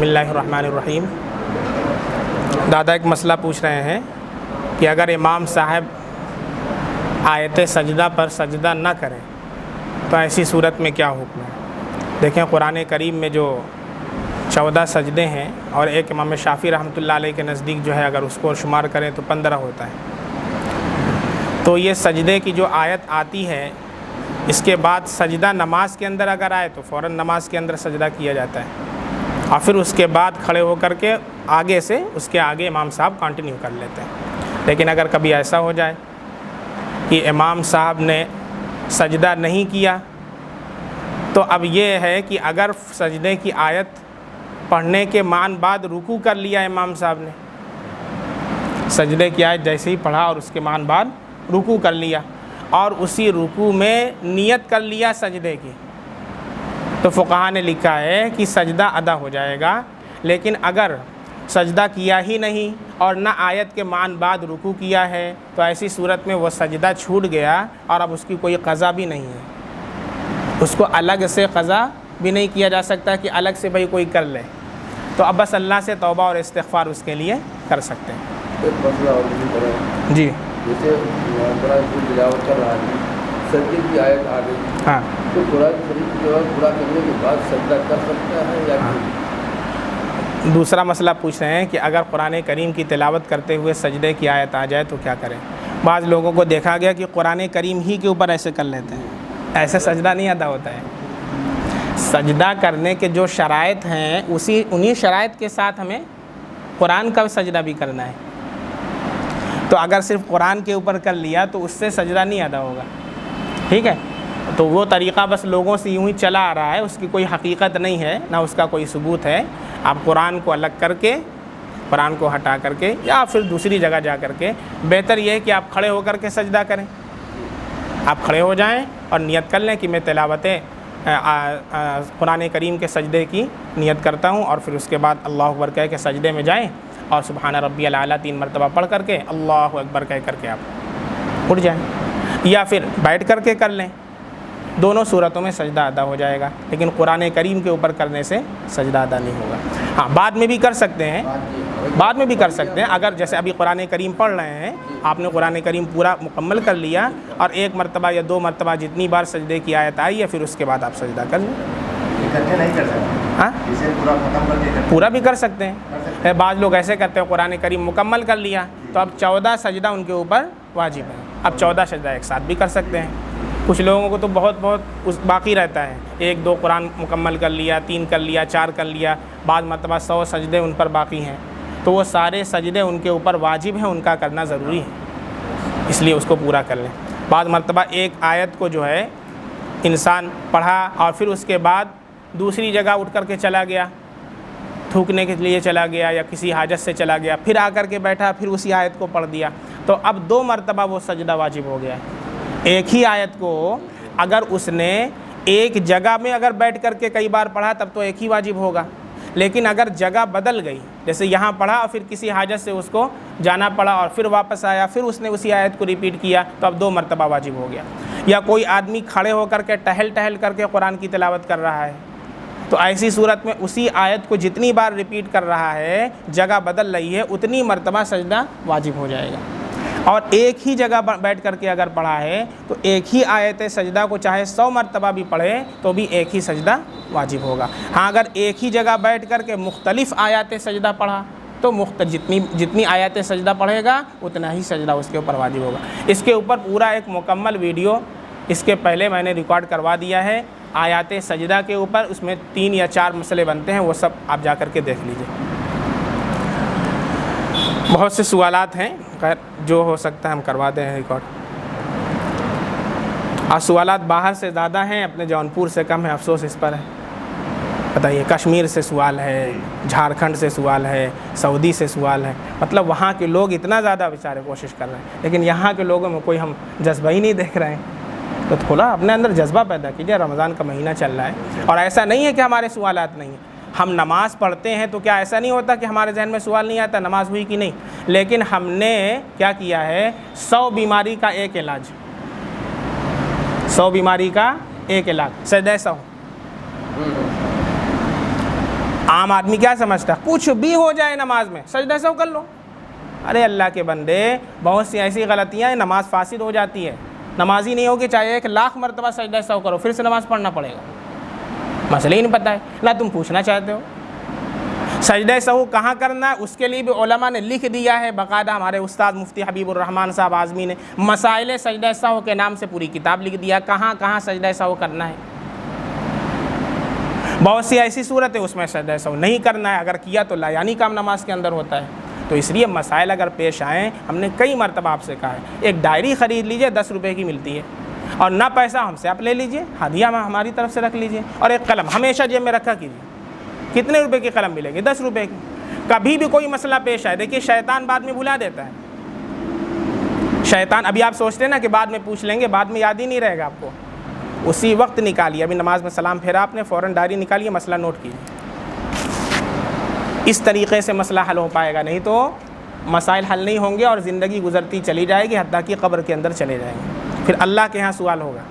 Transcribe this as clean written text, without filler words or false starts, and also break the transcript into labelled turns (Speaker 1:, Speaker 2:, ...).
Speaker 1: बिस्मिल्लाहिर्रहमानिर्रहीम। दादा एक मसला पूछ रहे हैं कि अगर इमाम साहब आयत सजदा पर सजदा न करें तो ऐसी सूरत में क्या हुक्म है। देखें कुरान करीम में जो 14 सजदे हैं और एक इमाम शाफ़ी रहमतुल्लाह अलैह के नज़दीक जो है अगर उसको शुमार करें तो 15 होता है। तो ये सजदे की जो आयत आती है इसके बाद सजदा नमाज के अंदर अगर आए तो फ़ौरन नमाज के अंदर सजदा किया जाता है और फिर उसके बाद खड़े होकर के आगे से उसके आगे इमाम साहब कंटिन्यू कर लेते हैं। लेकिन अगर कभी ऐसा हो जाए कि इमाम साहब ने सजदा नहीं किया तो अब ये है कि अगर सजदे की आयत पढ़ने के मान बाद रुकू कर लिया इमाम साहब ने, सजदे की आयत जैसे ही पढ़ा और उसके मान बाद रुकू कर लिया और उसी रुकू में नियत कर लिया सजदे की, तो फुक़हा ने लिखा है कि सजदा अदा हो जाएगा। लेकिन अगर सजदा किया ही नहीं और ना आयत के मान बाद रुकू किया है तो ऐसी सूरत में वो सजदा छूट गया और अब उसकी कोई क़ज़ा भी नहीं है, उसको अलग से क़ज़ा भी नहीं किया जा सकता कि अलग से भाई कोई कर ले। तो अब बस अल्लाह से तौबा और इस्तिग़फ़ार उसके लिए कर सकते हैं। जी
Speaker 2: जैसे कुरान की तिलावत कर रहा है, सजदे की आयत आ गई,
Speaker 1: हाँ,
Speaker 2: तो कुरान शरीफ की तिलावत पूरा करने के बाद सजदा कर सकता है या
Speaker 1: हाँ। दूसरा मसला पूछ रहे हैं कि अगर कुरान करीम की तिलावत करते हुए सजदे की आयत आ जाए तो क्या करें। बाज़ लोगों को देखा गया कि कुरान करीम ही के ऊपर ऐसे कर लेते हैं, ऐसे सजदा नहीं अदा होता है। सजदा करने के जो शराइत हैं उन्हीं शराइत के साथ हमें कुरान का सजदा भी करना है। तो अगर सिर्फ कुरान के ऊपर कर लिया तो उससे सजदा नहीं अदा होगा, ठीक है। तो वो तरीक़ा बस लोगों से यूँ ही चला आ रहा है, उसकी कोई हकीकत नहीं है, ना उसका कोई सबूत है। आप कुरान को अलग करके, कुरान को हटा करके या फिर दूसरी जगह जा करके, बेहतर यह है कि आप खड़े होकर के सजदा करें। आप खड़े हो जाएं और नियत कर लें कि मैं तिलावत कुरान करीम के सजदे की नियत करता हूँ और फिर उसके बाद अल्लाहु अकबर कह के सजदे में जाएँ और सुबहान रब्बियल आला 3 मरतबा पढ़ करके अल्लाहु अकबर कह करके आप उठ जाएं या फिर बैठ करके कर लें। दोनों सूरतों में सजदा अदा हो जाएगा, लेकिन कुरान करीम के ऊपर करने से सजदा अदा नहीं होगा। हाँ, बाद में भी कर सकते हैं, बाद में भी कर सकते हैं। अगर जैसे अभी कुरान करीम पढ़ रहे हैं, आपने कुरान करीम पूरा मुकम्मल कर लिया और 1 मरतबा या 2 मरतबा जितनी बार सजदे की आयत आई है फिर उसके बाद आप सजदा कर लें।
Speaker 2: इकट्ठे नहीं कर सकते,
Speaker 1: हाँ,
Speaker 2: इसे पूरा खत्म करके
Speaker 1: पूरा भी कर सकते हैं। बाज़ लोग ऐसे करते हैं, कुरान करीम मुकम्मल कर लिया तो अब 14 सजदा उनके ऊपर वाजिब है, अब 14 सजदा एक साथ भी कर सकते हैं। कुछ लोगों को तो बहुत उस बाकी रहता है, 1-2 कुरान मुकम्मल कर लिया, 3 कर लिया, 4 कर लिया, बाद मरतबा 100 सजदे उन पर बाकी हैं, तो वो सारे सजदे उनके ऊपर वाजिब हैं, उनका करना ज़रूरी है, इसलिए उसको पूरा कर लें। बाद मरतबा एक आयत को जो है इंसान पढ़ा और फिर उसके बाद दूसरी जगह उठ कर के चला गया, थूकने के लिए चला गया या किसी हाजत से चला गया, फिर आकर के बैठा, फिर उसी आयत को पढ़ दिया, तो अब 2 मरतबा वो सजदा वाजिब हो गया है। एक ही आयत को अगर उसने एक जगह में अगर बैठ करके कई बार पढ़ा तब तो एक ही वाजिब होगा, लेकिन अगर जगह बदल गई, जैसे यहाँ पढ़ा और फिर किसी हाजत से उसको जाना पड़ा और फिर वापस आया, फिर उसने उसी आयत को रिपीट किया, तो अब 2 मरतबा वाजिब हो गया। या कोई आदमी खड़े होकर के टहल करके कुरान की तिलावत कर रहा है, तो ऐसी सूरत में उसी आयत को जितनी बार रिपीट कर रहा है, जगह बदल रही है, उतनी मरतबा सजदा वाजिब हो जाएगा। और एक ही जगह बैठ करके अगर पढ़ा है तो एक ही आयत सजदा को चाहे 100 मरतबा भी पढ़े तो भी एक ही सजदा वाजिब होगा। हाँ, अगर एक ही जगह बैठ करके मुख्तलिफ़ आयत सजदा पढ़ा तो जितनी आयत सजदा पढ़ेगा उतना ही सजदा उसके ऊपर वाजिब होगा। इसके ऊपर पूरा एक मुकम्मल वीडियो इसके पहले मैंने रिकॉर्ड करवा दिया है आयत सजदा के ऊपर, उसमें 3 या 4 मसले बनते हैं, वो सब आप जा कर के देख लीजिए। बहुत से सवालात हैं, खैर जो हो सकता है हम करवा दें रिकॉर्ड। और सवालात बाहर से ज़्यादा हैं, अपने जौनपुर से कम है, अफसोस इस पर है। बताइए, कश्मीर से सवाल है, झारखंड से सवाल है, सऊदी से सवाल है, मतलब वहाँ के लोग इतना ज़्यादा बेचारे कोशिश कर रहे हैं, लेकिन यहाँ के लोगों में कोई हम जज्बा ही नहीं देख रहे हैं। तो थोड़ा अपने अंदर जज्बा पैदा कीजिए, रमज़ान का महीना चल रहा है और ऐसा नहीं है कि हमारे सवालात नहीं हैं। हम नमाज़ पढ़ते हैं तो क्या ऐसा नहीं होता कि हमारे जहन में सवाल नहीं आता नमाज हुई कि नहीं, लेकिन हमने क्या किया है, 100 बीमारी का एक इलाज, 100 बीमारी का एक इलाज, सजदा 100। आम आदमी क्या समझता है, कुछ भी हो जाए नमाज में सजदा सहू कर लो। अरे अल्लाह के बंदे, बहुत सी ऐसी गलतियाँ हैं, नमाज फासिद हो जाती है। नमाजी नहीं होगी चाहे 1,00,000 मरतबा सजदा सहू करो, फिर से नमाज़ पढ़ना पड़ेगा। मसले ही नहीं पता है ना तुम पूछना चाहते हो। सजदा सहू कहाँ करना है, उसके लिए भी उलमा ने लिख दिया है बाकायदा। हमारे उस्ताद मुफ्ती हबीबुर रहमान साहब आज़मी ने मसाइल सजदा सहू के नाम से पूरी किताब लिख दिया, कहाँ कहाँ सजदा सहू करना है। बहुत सी ऐसी सूरत है उसमें सजदा सहू नहीं करना है, अगर किया तो लायानी काम नमाज के अंदर होता है। तो इसलिए मसाइल अगर पेश आएँ, हमने कई मरतबा आपसे कहा है, एक डायरी ख़रीद लीजिए 10 रुपये की मिलती है, और ना पैसा हमसे आप ले लीजिए, हदिया हमारी तरफ से रख लीजिए, और एक कलम हमेशा जेब में रखा कीजिए। कितने रुपए की कलम मिलेगी? 10 रुपए की। कभी भी कोई मसला पेश आए, देखिए शैतान बाद में भुला देता है। शैतान, अभी आप सोचते हैं ना कि बाद में पूछ लेंगे, बाद में याद ही नहीं रहेगा आपको, उसी वक्त निकालिए। अभी नमाज में सलाम फेरा आपने, फ़ौरन डायरी निकालिए, मसला नोट कीजिए। इस तरीक़े से मसला हल हो पाएगा, नहीं तो मसाइल हल नहीं होंगे और ज़िंदगी गुजरती चली जाएगी, हत्ता कि कब्र के अंदर चले जाएंगे, फिर अल्लाह के यहाँ सवाल होगा।